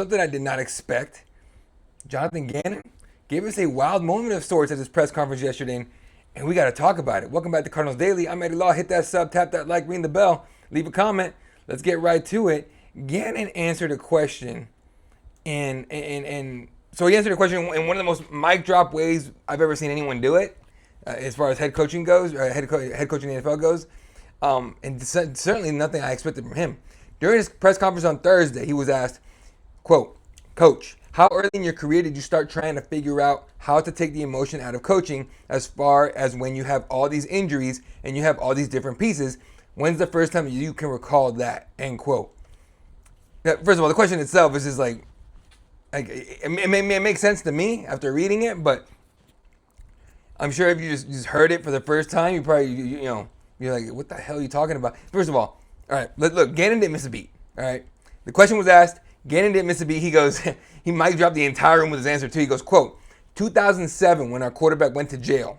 Something I did not expect. Jonathan Gannon gave us a wild moment of sorts at his press conference yesterday, and we got to talk about it. Welcome back to Cardinals Daily. I'm Eddie Law. Hit that sub, tap that like, ring the bell, leave a comment. Let's get right to it. Gannon answered a question, and so he answered a question in one of the most mic drop ways I've ever seen anyone do it, as far as head coaching goes, or head coaching in the NFL goes, and certainly nothing I expected from him. During his press conference on Thursday, he was asked, quote, "Coach, how early in your career did you start trying to figure out how to take the emotion out of coaching as far as when you have all these injuries and you have all these different pieces? When's the first time you can recall that?" End quote. Now, first of all, the question itself is just like it makes sense to me after reading it, but I'm sure if you just heard it for the first time, you probably, you're like, what the hell are you talking about? First of all right, look, Gannon didn't miss a beat, all right? The question was asked, Gannon didn't miss a beat. He goes, he might drop the entire room with his answer too. He goes, quote, "2007 when our quarterback went to jail,"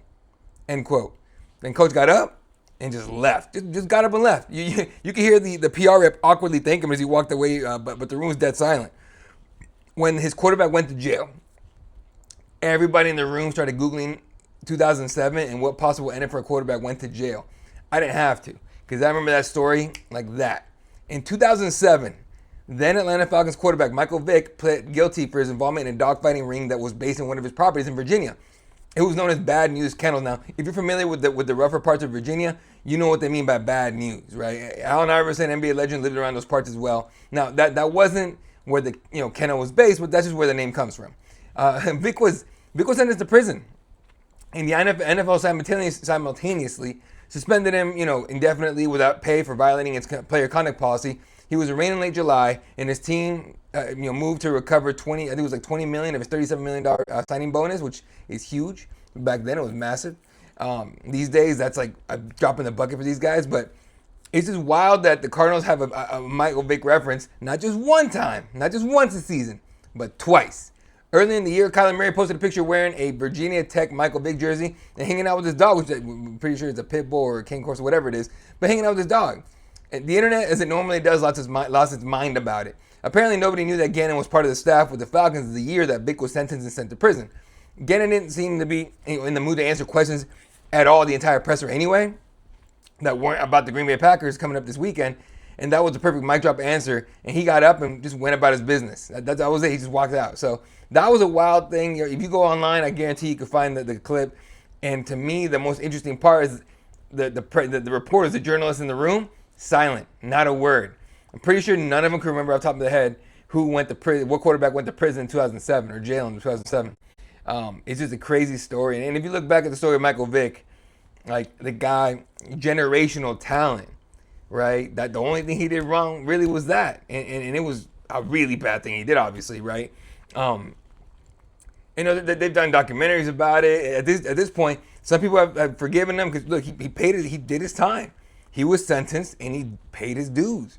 end quote. Then coach got up and just left. Just got up and left. You can hear the PR rep awkwardly thank him as he walked away, but the room was dead silent. When his quarterback went to jail, everybody in the room started Googling 2007 and what possible NFL quarterback went to jail. I didn't have to, because I remember that story like that. In 2007, then Atlanta Falcons quarterback Michael Vick pled guilty for his involvement in a dogfighting ring that was based in one of his properties in Virginia. It was known as bad news kennels. Now, if you're familiar with the rougher parts of Virginia, you know what they mean by bad news, right? Allen Iverson, NBA legend, lived around those parts as well. Now, that wasn't where the kennel was based, but that's just where the name comes from. Vick was sentenced to prison, and the NFL simultaneously suspended him, indefinitely without pay for violating its player conduct policy. He was arraigned in late July, and his team, moved to recover 20. I think it was like $20 million of his $37 million signing bonus, which is huge. Back then, it was massive. These days, that's like a drop in the bucket for these guys. But it's just wild that the Cardinals have a Michael Vick reference, not just one time, not just once a season, but twice. Early in the year, Kyler Murray posted a picture wearing a Virginia Tech Michael Vick jersey and hanging out with his dog, which I'm pretty sure it's a pit bull or a cane corso, whatever it is, but hanging out with his dog. And the internet, as it normally does, lost its mind about it. Apparently, nobody knew that Gannon was part of the staff with the Falcons the year that Vick was sentenced and sent to prison. Gannon didn't seem to be in the mood to answer questions at all the entire presser anyway that weren't about the Green Bay Packers coming up this weekend. And that was the perfect mic drop answer. And he got up and just went about his business. That was it. He just walked out. So that was a wild thing. If you go online, I guarantee you can find the clip. And to me, the most interesting part is the reporters, the journalists in the room, silent, not a word. I'm pretty sure none of them can remember off the top of their head who went to prison, what quarterback went to prison in 2007 or jail in 2007. It's just a crazy story. And if you look back at the story of Michael Vick, like the guy, generational talent, right? That the only thing he did wrong really was that, and it was a really bad thing he did, obviously, right? They've done documentaries about it. At this point, some people have forgiven him because look, he paid it. He did his time. He was sentenced and he paid his dues,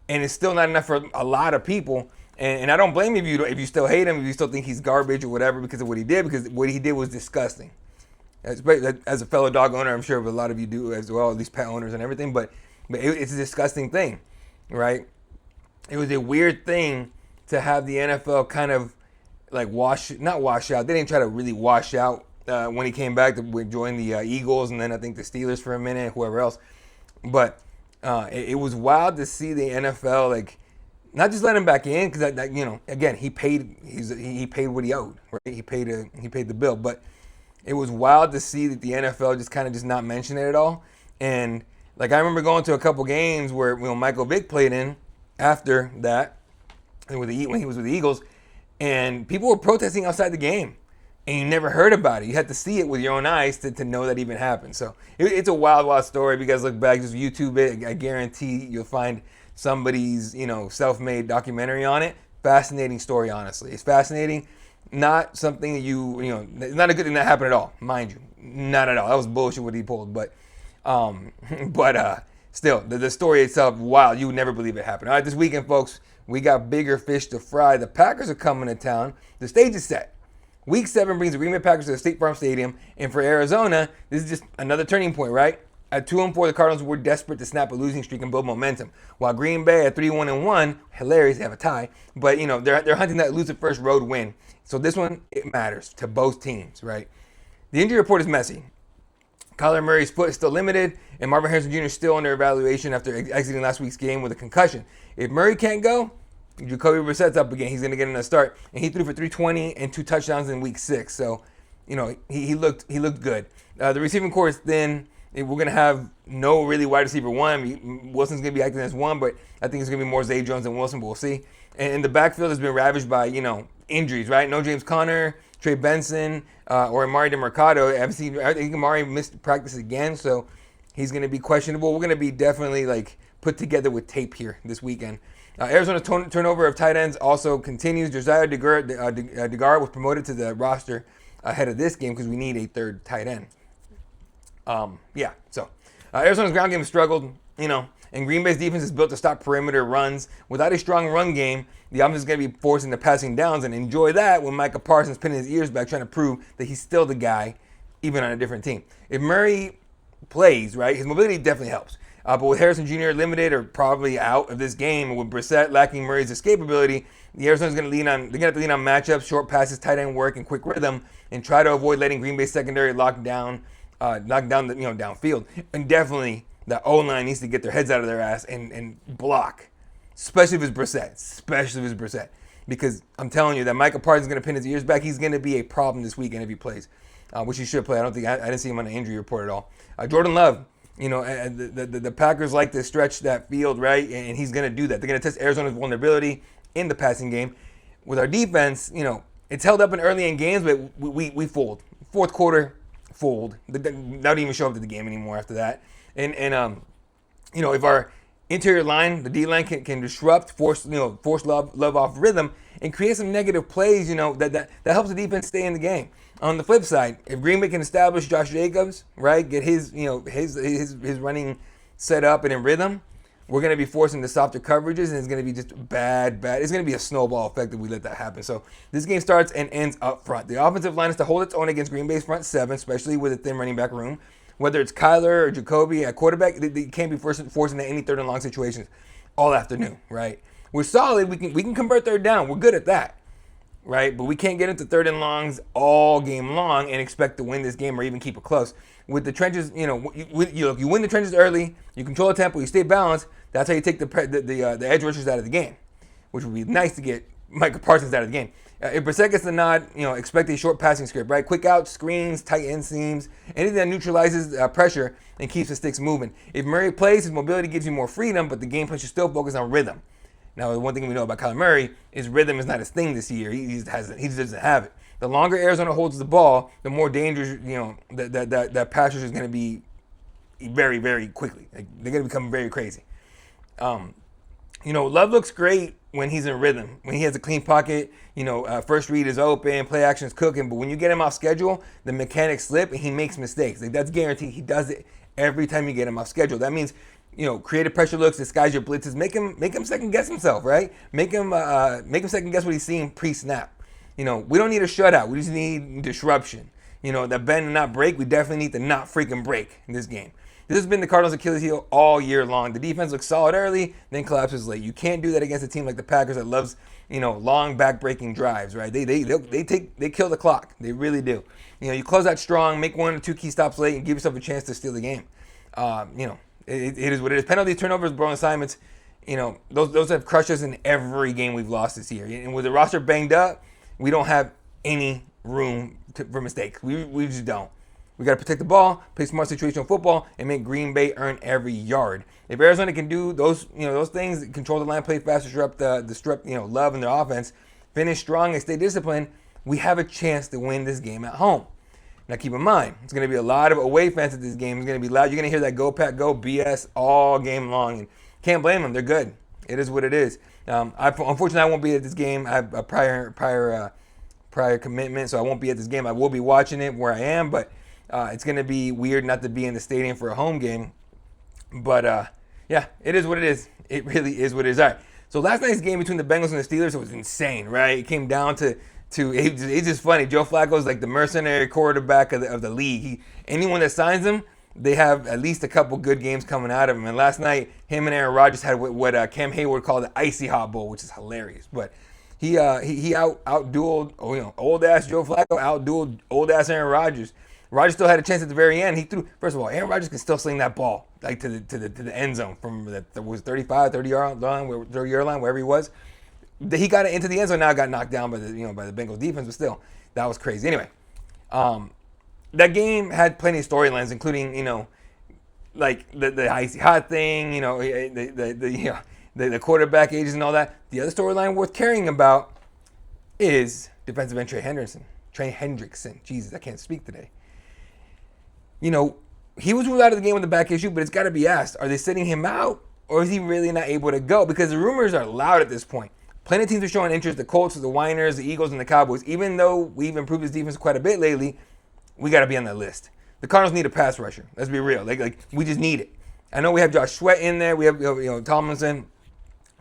and it's still not enough for a lot of people. And I don't blame you if you still hate him, if you still think he's garbage or whatever because of what he did, because what he did was disgusting. As a fellow dog owner, I'm sure a lot of you do as well, at least pet owners and everything. But it's a disgusting thing, right? It was a weird thing to have the NFL kind of like not wash out. They didn't try to really wash out when he came back to join the Eagles and then I think the Steelers for a minute, whoever else. But it was wild to see the NFL like not just let him back in because again he paid what he owed, right? He paid the bill, but it was wild to see that the NFL just kind of just not mention it at all. And like I remember going to a couple games where Michael Vick played in after that, and when he was with the Eagles, and people were protesting outside the game, and you never heard about it. You had to see it with your own eyes to know that even happened. So it's a wild, wild story. If you guys look back, just YouTube it. I guarantee you'll find somebody's self-made documentary on it. Fascinating story, honestly. It's fascinating. Not something that it's not a good thing that happened at all, mind you. Not at all. That was bullshit what he pulled, but still, the story itself, wow, you would never believe it happened. All right, this weekend, folks, we got bigger fish to fry. The Packers are coming to town. The stage is set. Week 7 brings the Green Bay Packers to the State Farm Stadium, and for Arizona, this is just another turning point, right? At 2-4, the Cardinals were desperate to snap a losing streak and build momentum. While Green Bay at 3-1, hilarious, they have a tie, but they're hunting that lose the first road win. So this one, it matters to both teams, right? The injury report is messy. Kyler Murray's foot is still limited, and Marvin Harrison Jr. is still under evaluation after exiting last week's game with a concussion. If Murray can't go, Jacoby Brissett's up again. He's going to get in a start, and he threw for 320 and 2 touchdowns in week 6. So, he looked good. The receiving core is thin. We're going to have no really wide receiver one. Wilson's going to be acting as one, but I think it's going to be more Zay Jones than Wilson, but we'll see. And the backfield has been ravaged by, injuries, right? No James Conner, Trey Benson, or Amari DeMercado. I think Amari missed practice again, so he's going to be questionable. We're going to be definitely put together with tape here this weekend. Arizona's turnover of tight ends also continues. Josiah DeGar was promoted to the roster ahead of this game because we need a third tight end. Arizona's ground game has struggled, and Green Bay's defense is built to stop perimeter runs. Without a strong run game, the offense is going to be forced into passing downs, and enjoy that when Micah Parsons pinning his ears back trying to prove that he's still the guy, even on a different team. If Murray plays, right, his mobility definitely helps. But with Harrison Jr. limited or probably out of this game, and with Brissett lacking Murray's escapability, the Arizona's going to have to lean on matchups, short passes, tight end work, and quick rhythm, and try to avoid letting Green Bay's secondary knock down downfield. And definitely the O-line needs to get their heads out of their ass and block, especially if it's Brissett. Because I'm telling you that Micah Parsons is going to pin his ears back. He's going to be a problem this weekend if he plays, which he should play. I didn't see him on the injury report at all. Jordan Love. The Packers like to stretch that field, right? And he's going to do that. They're going to test Arizona's vulnerability in the passing game. With our defense, it's held up early in games, but we fold. Fourth quarter, fold. They don't even show up to the game anymore after that. And if our interior line, the D line can disrupt, force Love off rhythm, and create some negative plays, that helps the defense stay in the game. On the flip side, if Green Bay can establish Josh Jacobs, right, get his running set up and in rhythm, we're going to be forcing the softer coverages, and it's going to be just bad. It's going to be a snowball effect if we let that happen. So this game starts and ends up front. The offensive line is to hold its own against Green Bay's front seven, especially with a thin running back room. Whether it's Kyler or Jacoby at quarterback, they can't be forced into any third and long situations all afternoon, right? We're solid. We can convert third down. We're good at that. Right, but we can't get into third and longs all game long and expect to win this game or even keep it close. With the trenches, you win the trenches early, you control the tempo, you stay balanced. That's how you take the edge rushers out of the game, which would be nice to get Micah Parsons out of the game. If Brissett gets the nod, expect a short passing script, right? Quick outs, screens, tight end seams, anything that neutralizes pressure and keeps the sticks moving. If Murray plays, his mobility gives you more freedom, but the game plan should still focus on rhythm. Now, the one thing we know about Kyler Murray is rhythm is not his thing this year. He just doesn't have it. The longer Arizona holds the ball, the more dangerous, that pass rush is going to be very, very quickly. They're going to become very crazy. Love looks great when he's in rhythm, when he has a clean pocket, first read is open, play action is cooking. But when you get him off schedule, the mechanics slip and he makes mistakes. That's guaranteed. He does it every time you get him off schedule. That means creative pressure looks, disguise your blitzes, make him second guess himself, right? Make him second guess what he's seeing pre-snap. We don't need a shutout. We just need disruption. That bend and not break. We definitely need to not freaking break in this game. This has been the Cardinals' Achilles heel all year long. The defense looks solid early, then collapses late. You can't do that against a team like the Packers that loves, long back-breaking drives, right? They kill the clock. They really do. You close out strong, make 1 or 2 key stops late, and give yourself a chance to steal the game. It is what it is. Penalties, turnovers, blown assignments, those have crushed us in every game we've lost this year. And with the roster banged up, we don't have any room for mistakes. We just don't. We got to protect the ball, play smart situational football, and make Green Bay earn every yard. If Arizona can do those things, control the line, play fast, disrupt Love in their offense, finish strong and stay disciplined, we have a chance to win this game at home. Now keep in mind, it's going to be a lot of away fans at this game. It's going to be loud. You're going to hear that "Go Pack Go" BS all game long, and can't blame them. They're good. It is what it is. Unfortunately, I won't be at this game. I have a prior commitment, so I won't be at this game. I will be watching it where I am, but it's going to be weird not to be in the stadium for a home game. But it is what it is. It really is what it is. All right. So last night's game between the Bengals and the Steelers, it was insane, right? It came down to it's just funny. Joe Flacco is like the mercenary quarterback of the league. Anyone that signs him, they have at least a couple good games coming out of him. And last night, him and Aaron Rodgers had what Cam Hayward called the icy hot bowl, which is hilarious. But he outdueled old ass Joe Flacco, outdueled old ass Aaron Rodgers. Rodgers still had a chance at the very end. He threw. First of all, Aaron Rodgers can still sling that ball like to the end zone from that was 35, 30-yard line, wherever he was. He got it into the end zone. Now got knocked down by the Bengals defense, but still, that was crazy. Anyway, that game had plenty of storylines, including like the icy hot thing, the quarterback ages and all that. The other storyline worth caring about is defensive end Trey Hendrickson. Jesus, I can't speak today. He was ruled out of the game with a back issue, but it's got to be asked: are they sitting him out, or is he really not able to go? Because the rumors are loud at this point. Plenty of teams are showing interest: the Colts, the Niners, the Eagles, and the Cowboys. Even though we've improved this defense quite a bit lately, we got to be on that list. The Cardinals need a pass rusher. Let's be real. Like we just need it. I know we have Josh Sweat in there. We have Tomlinson,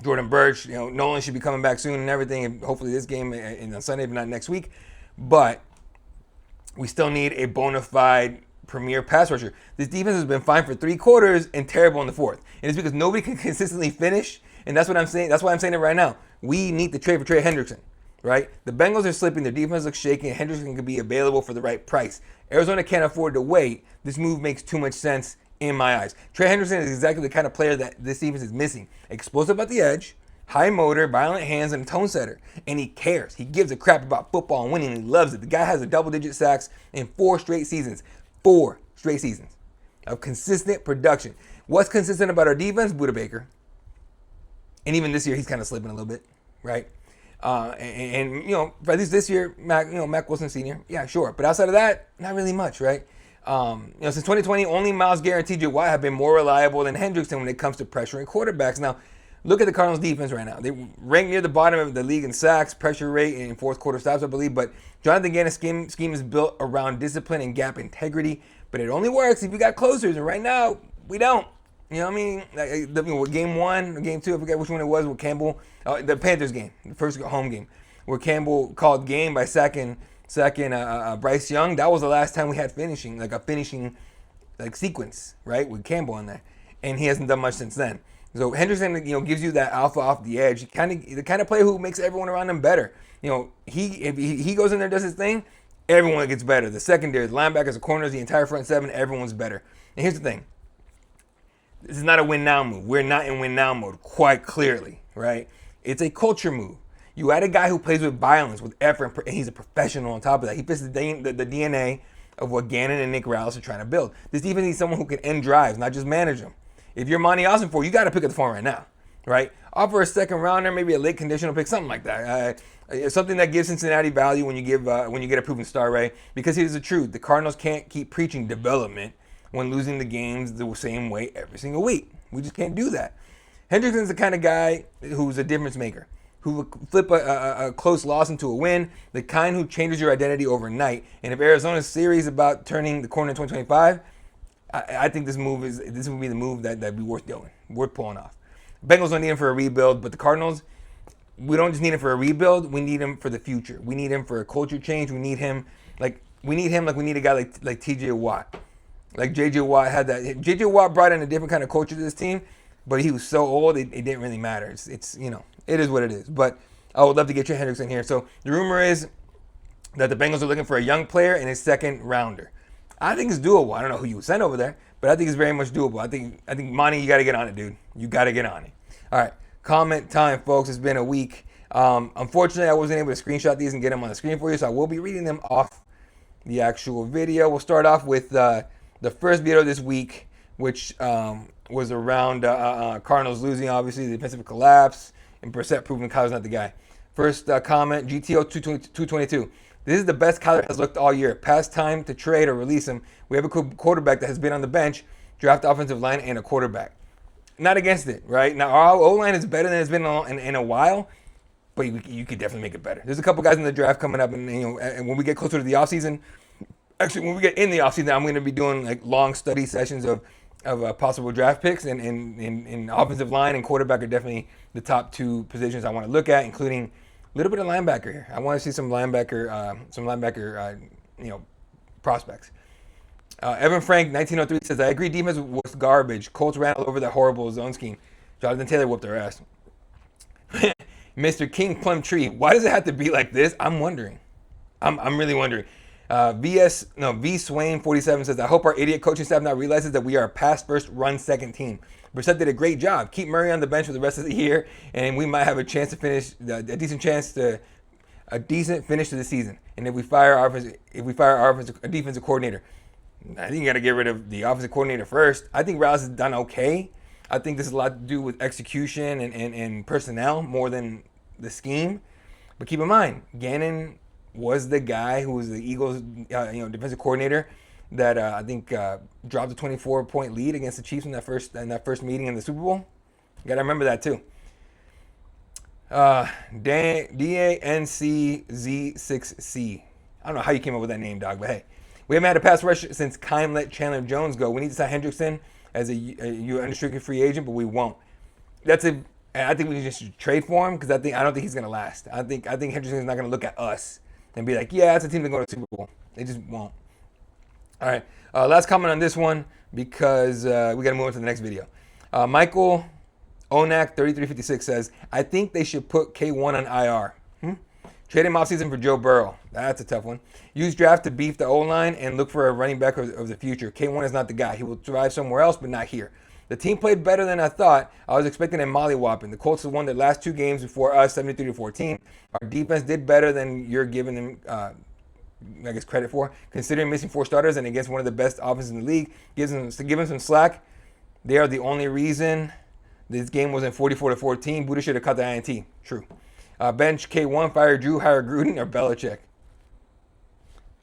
Jordan Birch. Nolan should be coming back soon and everything. And hopefully this game on Sunday, but not next week. But we still need a bona fide premier pass rusher. This defense has been fine for 3 quarters and terrible in the fourth. And it's because nobody can consistently finish. And that's what I'm saying. That's why I'm saying it right now. We need to trade for Trey Hendrickson. Right? The Bengals are slipping. Their defense looks shaky, and Hendrickson could be available for the right price. Arizona can't afford to wait. This move makes too much sense in my eyes. Trey Hendrickson is exactly the kind of player that this defense is missing. Explosive at the edge, high motor, violent hands, and a tone setter. And he cares. He gives a crap about football and winning. He loves it. The guy has a double-digit sacks in 4 straight seasons. 4 straight seasons of consistent production. What's consistent about our defense? Buda Baker. And even this year, he's kind of slipping a little bit, right? At least this year, Mac Wilson Sr., yeah, sure. But outside of that, not really much, right? Since 2020, only Myles Garrett and TJ Watt have been more reliable than Hendrickson when it comes to pressuring quarterbacks. Now, look at the Cardinals defense right now. They rank near the bottom of the league in sacks, pressure rate, and fourth quarter stops, I believe. But Jonathan Gannon's scheme is built around discipline and gap integrity. But it only works if you got closers, and right now, we don't. You know what I mean? Game 1 or game 2, I forget which one it was with Campbell. The Panthers game, the first home game, where Campbell called game by sacking Bryce Young. That was the last time we had a finishing sequence, right, with Campbell in there. And he hasn't done much since then. So Hendrickson, gives you that alpha off the edge. The kind of player who makes everyone around him better. If he goes in there and does his thing, everyone gets better. The secondary, the linebackers, the corners, the entire front 7, everyone's better. And here's the thing. This is not a win now move. We're not in win now mode, quite clearly, right? It's a culture move. You add a guy who plays with violence, with effort, and he's a professional on top of that. He fits the DNA of what Gannon and Nick Rallis are trying to build. This defense needs someone who can end drives, not just manage them. If you're Monty Ossenford, you got to pick up the phone right now, right? Offer a second rounder, maybe a late conditional pick, something like that. Something that gives Cincinnati value when you get a proven star, right? Because here's the truth: the Cardinals can't keep preaching development when losing the games the same way every single week. We just can't do that. Hendrickson's the kind of guy who's a difference maker, who will flip a close loss into a win, the kind who changes your identity overnight. And if Arizona's serious about turning the corner in 2025, I think this would be the move that'd be worth doing, worth pulling off. Bengals don't need him for a rebuild, but the Cardinals, we don't just need him for a rebuild. We need him for the future. We need him for a culture change. We need him like we need a guy like T.J. Watt. Like J.J. Watt had that. J.J. Watt brought in a different kind of culture to this team, but he was so old, it didn't really matter. It's it is what it is. But I would love to get your Hendrickson here. So the rumor is that the Bengals are looking for a young player and a second rounder. I think it's doable. I don't know who you would send over there, but I think it's very much doable. I think Monty, you got to get on it, dude. You got to get on it. All right, comment time, folks. It's been a week. Unfortunately, I wasn't able to screenshot these and get them on the screen for you, so I will be reading them off the actual video. We'll start off with the first video this week, which was around Cardinals losing, obviously, the defensive collapse, and Brissett proving Kyler's not the guy. First comment, GTO 222. This is the best Kyler has looked all year. Past time to trade or release him. We have a quarterback that has been on the bench, draft offensive line, and a quarterback. Not against it, right? Now, our O-line is better than it's been in a while, but you could definitely make it better. There's a couple guys in the draft coming up, and when we get closer to the offseason, actually, when we get in the offseason, I'm going to be doing long study sessions of possible draft picks, and offensive line and quarterback are definitely the top 2 positions I want to look at, including a little bit of linebacker here. I want to see some linebacker prospects. Evan Frank, 1903, says, I agree defense was garbage. Colts ran all over that horrible zone scheme. Jonathan Taylor whooped their ass. Mr. King Plum Tree, why does it have to be like this? I'm wondering. I'm really wondering. V Swain 47 says, I hope our idiot coaching staff now realizes that we are a pass first, run second team. Brissett did a great job. Keep Murray on the bench for the rest of the year, and we might have a chance to finish a decent finish to the season. And if we fire our defensive coordinator, I think you got to get rid of the offensive coordinator first. I think Rouse has done okay. I think this has a lot to do with execution and personnel more than the scheme. But keep in mind, Gannon was the guy who was the Eagles, defensive coordinator that I think dropped a 24-point lead against the Chiefs in that first meeting in the Super Bowl. You got to remember that too. DANCZ6C. I don't know how you came up with that name, dog, but hey. We haven't had a pass rush since Kime let Chandler Jones go. We need to sign Hendrickson as a unrestricted free agent, but we won't. I think we just trade for him because I don't think he's gonna last. I think Hendrickson's not gonna look at us and be like, yeah, that's a team that go to the Super Bowl. They just won't. All right. Last comment on this one because we got to move on to the next video. Michael Onak 3356 says, I think they should put K1 on IR. Trade him offseason for Joe Burrow. That's a tough one. Use draft to beef the O-line and look for a running back of the future. K1 is not the guy. He will thrive somewhere else, but not here. The team played better than I thought. I was expecting a mollywhopping. The Colts have won their last 2 games before us, 73-14. Our defense did better than you're giving them, credit for. Considering missing 4 starters and against one of the best offenses in the league, give them some slack. They are the only reason this game wasn't 44-14. Buddha should have cut the INT. True. Bench K1, fire Drew, hire Gruden or Belichick.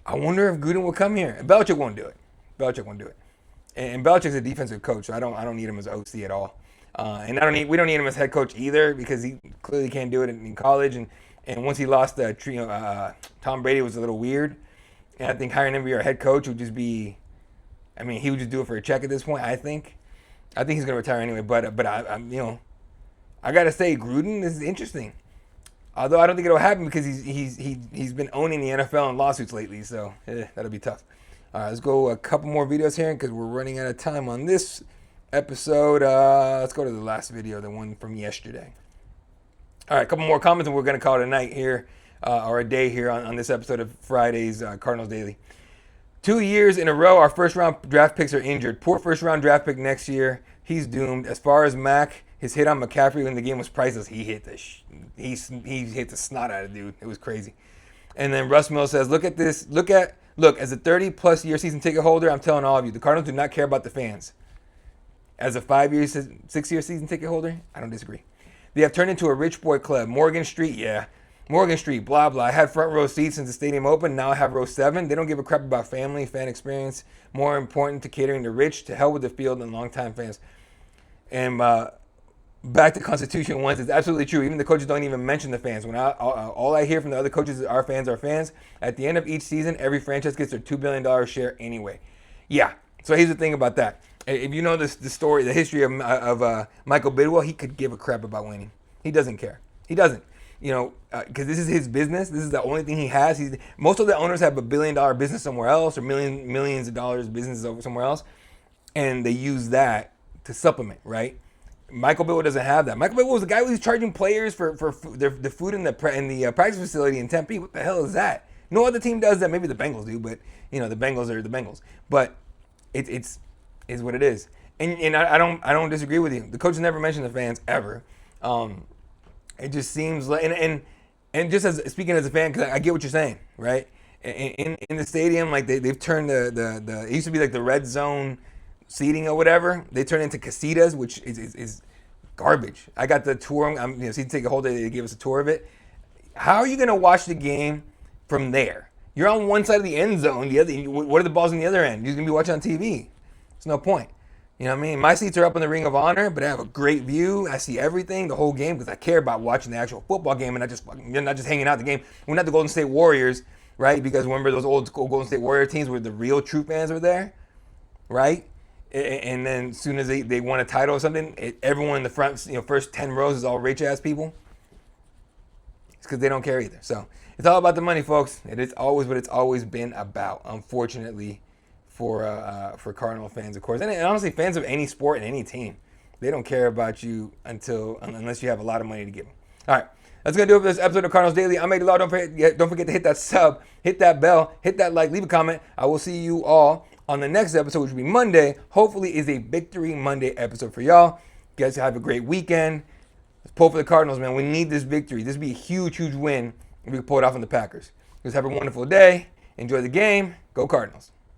I wonder if Gruden will come here. Belichick won't do it. And Belichick's a defensive coach, so I don't need him as OC at all. And we don't need him as head coach either because he clearly can't do it in college. And once he lost Tom Brady was a little weird. And I think hiring him to be our head coach would just be, he would just do it for a check at this point. I think he's going to retire anyway. But I gotta say Gruden is interesting. Although I don't think it'll happen because he's been owning the NFL in lawsuits lately, so that'll be tough. Let's go a couple more videos here because we're running out of time on this episode. Let's go to the last video, the one from yesterday. All right, a couple more comments and we're going to call it a night here, or a day here on this episode of Friday's Cardinals Daily. 2 years in a row, our first-round draft picks are injured. Poor first-round draft pick next year. He's doomed. As far as Mac, his hit on McCaffrey when the game was priceless, he hit the snot out of dude. It was crazy. And then Russ Mills says, look at this. Look, as a 30-plus year season ticket holder, I'm telling all of you, the Cardinals do not care about the fans. As a 6-year season ticket holder, I don't disagree. They have turned into a rich boy club. Morgan Street, blah, blah. I had front row seats since the stadium opened. Now I have row 7. They don't give a crap about family, fan experience. More important to catering to rich, to hell with the field and longtime fans. And back to Constitution once, it's absolutely true. Even the coaches don't even mention the fans. When all I hear from the other coaches is our fans are fans. At the end of each season, every franchise gets their $2 billion share anyway. Yeah, so here's the thing about that. If you know the story, the history of Michael Bidwell, he could give a crap about winning. He doesn't care. He doesn't. Because this is his business. This is the only thing he has. Most of the owners have $1 billion business somewhere else or millions of dollars businesses over somewhere else, and they use that to supplement, right? Michael Bidwell doesn't have that. Michael Bidwell was the guy who was charging players for the food in the practice facility in Tempe. What the hell is that? No other team does that. Maybe the Bengals do, but the Bengals are the Bengals. But it's what it is. And I don't disagree with you. The coach never mentioned the fans ever. It just seems like and just as speaking as a fan, because I get what you're saying, right? In the stadium, like they've turned the it used to be like the red zone seating or whatever. They turned into casitas, which is garbage. I got the tour. Season ticket holder. They gave us a tour of it. How are you gonna watch the game from there? You're on one side of the end zone. The other, what are the balls on the other end? You're gonna be watching on TV. There's no point. You know what I mean? My seats are up in the Ring of Honor, but I have a great view. I see everything, the whole game, because I care about watching the actual football game and not just hanging out the game. We're not the Golden State Warriors, right? Because remember those old school Golden State Warrior teams where the real true fans were there, right? And then as soon as they won a title or something, everyone in the front, first 10 rows is all rich ass people. It's because they don't care either. So it's all about the money, folks. It is always what it's always been about, unfortunately for Cardinal fans, of course, and honestly, fans of any sport and any team. They don't care about you unless you have a lot of money to give them. All right, that's gonna do it for this episode of Cardinals Daily. I'm Eddie Law. Don't forget to hit that sub, hit that bell, hit that like, leave a comment. I will see you all on the next episode, which will be Monday. Hopefully, is a Victory Monday episode for y'all. You guys have a great weekend. Let's pull for the Cardinals, man. We need this victory. This would be a huge, huge win if we can pull it off on the Packers. Just have a wonderful day. Enjoy the game. Go Cardinals.